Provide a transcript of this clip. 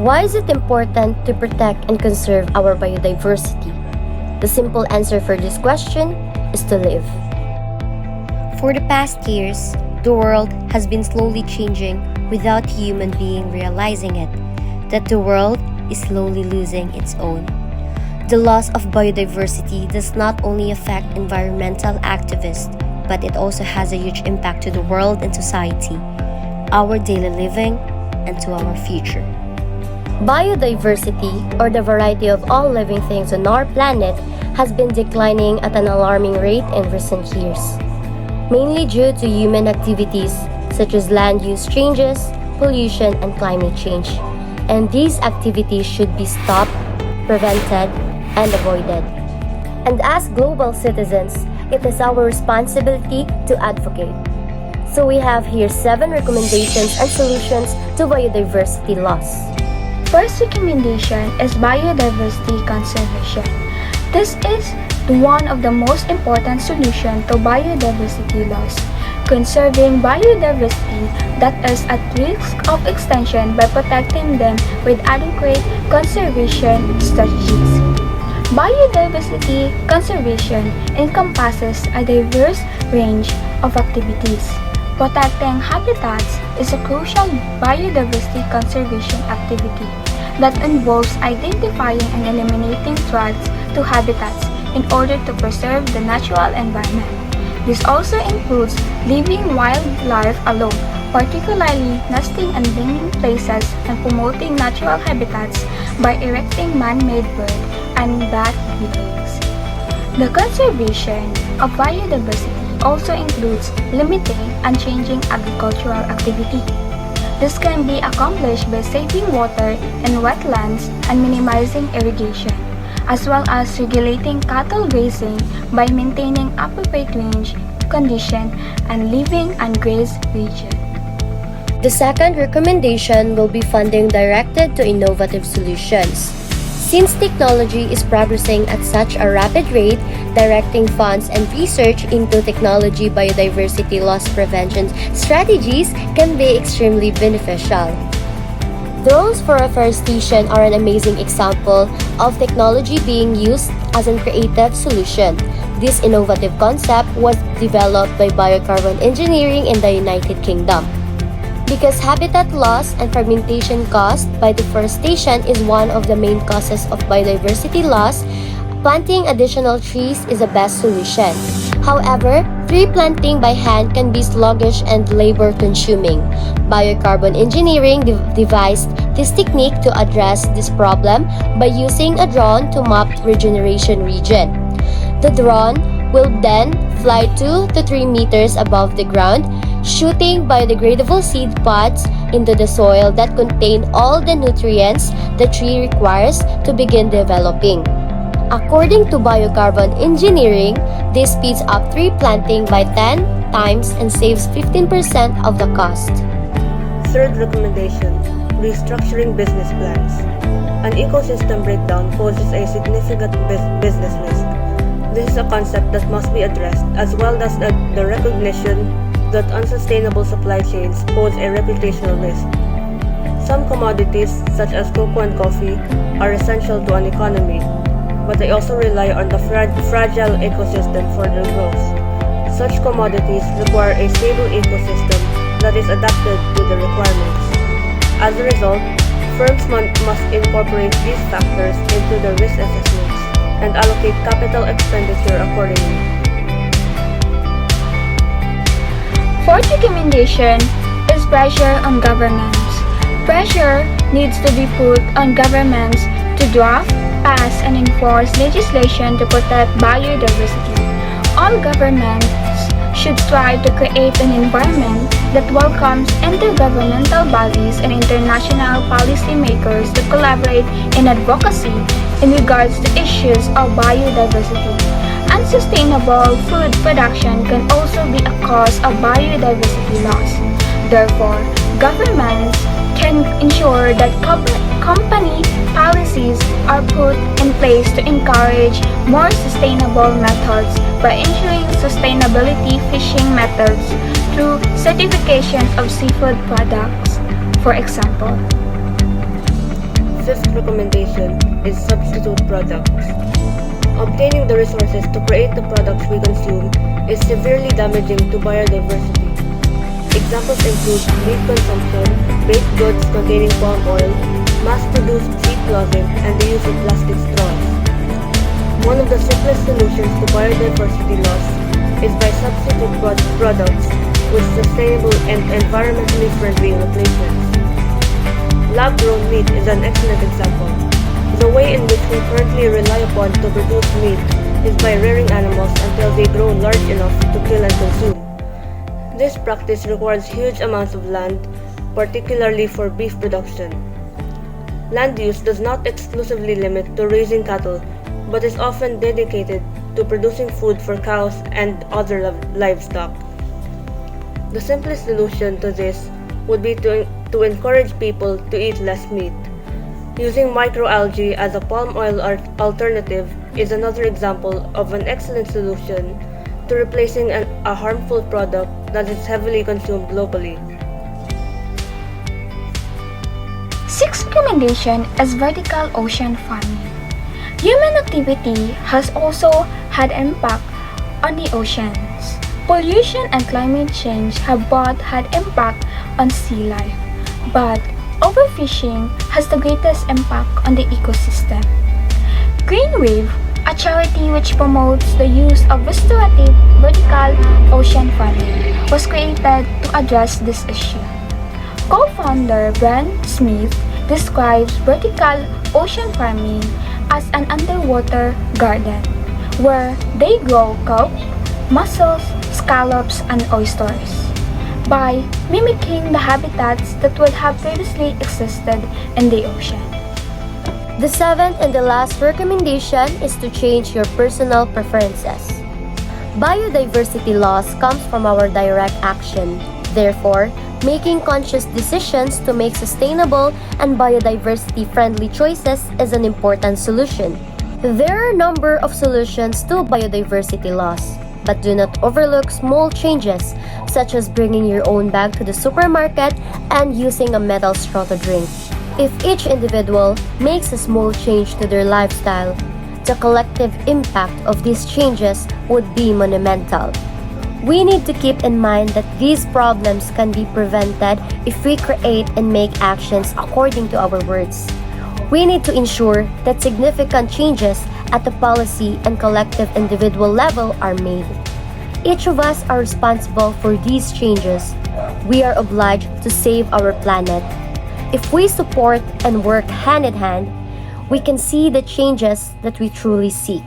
Why is it important to protect and conserve our biodiversity? The simple answer for this question is to live. For the past years, the world has been slowly changing without human being realizing it, that the world is slowly losing its own. The loss of biodiversity does not only affect environmental activists, but it also has a huge impact to the world and society, our daily living, and to our future. Biodiversity, or the variety of all living things on our planet, has been declining at an alarming rate in recent years, mainly due to human activities such as land use changes, pollution, and climate change. And these activities should be stopped, prevented, and avoided. And as global citizens, it is our responsibility to advocate. So we have here 7 recommendations and solutions to biodiversity loss. First recommendation is biodiversity conservation. This is one of the most important solutions to biodiversity loss. Conserving biodiversity that is at risk of extinction by protecting them with adequate conservation strategies. Biodiversity conservation encompasses a diverse range of activities. Protecting habitats is a crucial biodiversity conservation activity that involves identifying and eliminating threats to habitats in order to preserve the natural environment. This also includes leaving wildlife alone, particularly nesting and breeding places, and promoting natural habitats by erecting man-made bird and bat buildings. The conservation of biodiversity also includes limiting and changing agricultural activity. This can be accomplished by saving water in wetlands and minimizing irrigation, as well as regulating cattle grazing by maintaining appropriate range, condition, and living and graze region. The second recommendation will be funding directed to innovative solutions. Since technology is progressing at such a rapid rate, directing funds and research into technology biodiversity loss prevention strategies can be extremely beneficial. Drones for afforestation are an amazing example of technology being used as a creative solution. This innovative concept was developed by biocarbon engineering in the United Kingdom. Because habitat loss and fragmentation caused by deforestation is one of the main causes of biodiversity loss, planting additional trees is the best solution. However, tree planting by hand can be sluggish and labor-consuming. Biocarbon engineering devised this technique to address this problem by using a drone to map regeneration region. The drone will then fly 2 to 3 meters above the ground, shooting biodegradable seed pods into the soil that contain all the nutrients the tree requires to begin developing. According to biocarbon engineering, this speeds up tree planting by 10 times and saves 15% of the cost. Third recommendation, restructuring business plans. An ecosystem breakdown poses a significant business risk. This is a concept that must be addressed, as well as the recognition that unsustainable supply chains pose a reputational risk. Some commodities, such as cocoa and coffee, are essential to an economy, but they also rely on the fragile ecosystem for their growth. Such commodities require a stable ecosystem that is adapted to the requirements. As a result, firms must incorporate these factors into their risk assessments and allocate capital expenditure accordingly. Fourth recommendation is pressure on governments. Pressure needs to be put on governments to draft, pass, and enforce legislation to protect biodiversity. All governments should strive to create an environment that welcomes intergovernmental bodies and international policymakers to collaborate in advocacy in regards to issues of biodiversity. Unsustainable food production can also be a cause of biodiversity loss. Therefore, governments can ensure that company policies are put in place to encourage more sustainable methods by ensuring sustainability fishing methods through certification of seafood products, for example. fifth recommendation is substitute products. Obtaining the resources to create the products we consume is severely damaging to biodiversity. Examples include meat consumption, baked goods containing palm oil, mass-produced cheap clothing, and the use of plastic straws. One of the simplest solutions to biodiversity loss is by substitute products with sustainable and environmentally friendly replacements. Lab-grown meat is an excellent example. The way in which we currently rely upon to produce meat is by rearing animals until they grow large enough to kill and consume. This practice requires huge amounts of land, particularly for beef production. Land use does not exclusively limit to raising cattle, but is often dedicated to producing food for cows and other livestock. The simplest solution to this would be to encourage people to eat less meat. Using microalgae as a palm oil alternative is another example of an excellent solution to replacing a harmful product that is heavily consumed globally. Sixth recommendation is vertical ocean farming. Human activity has also had impact on the oceans. Pollution and climate change have both had impact on sea life, but overfishing has the greatest impact on the ecosystem. Green Wave, a charity which promotes the use of restorative vertical ocean farming, was created to address this issue. Co-founder Brent Smith describes vertical ocean farming as an underwater garden where they grow kelp, mussels, scallops, and oysters by mimicking the habitats that would have previously existed in the ocean. The seventh and the last recommendation is to change your personal preferences. Biodiversity loss comes from our direct action. Therefore, making conscious decisions to make sustainable and biodiversity-friendly choices is an important solution. There are a number of solutions to biodiversity loss, but do not overlook small changes, such as bringing your own bag to the supermarket and using a metal straw to drink. If each individual makes a small change to their lifestyle, the collective impact of these changes would be monumental. We need to keep in mind that these problems can be prevented if we create and make actions according to our words. We need to ensure that significant changes at the policy and collective individual level are made. Each of us are responsible for these changes. We are obliged to save our planet. If we support and work hand in hand, we can see the changes that we truly seek.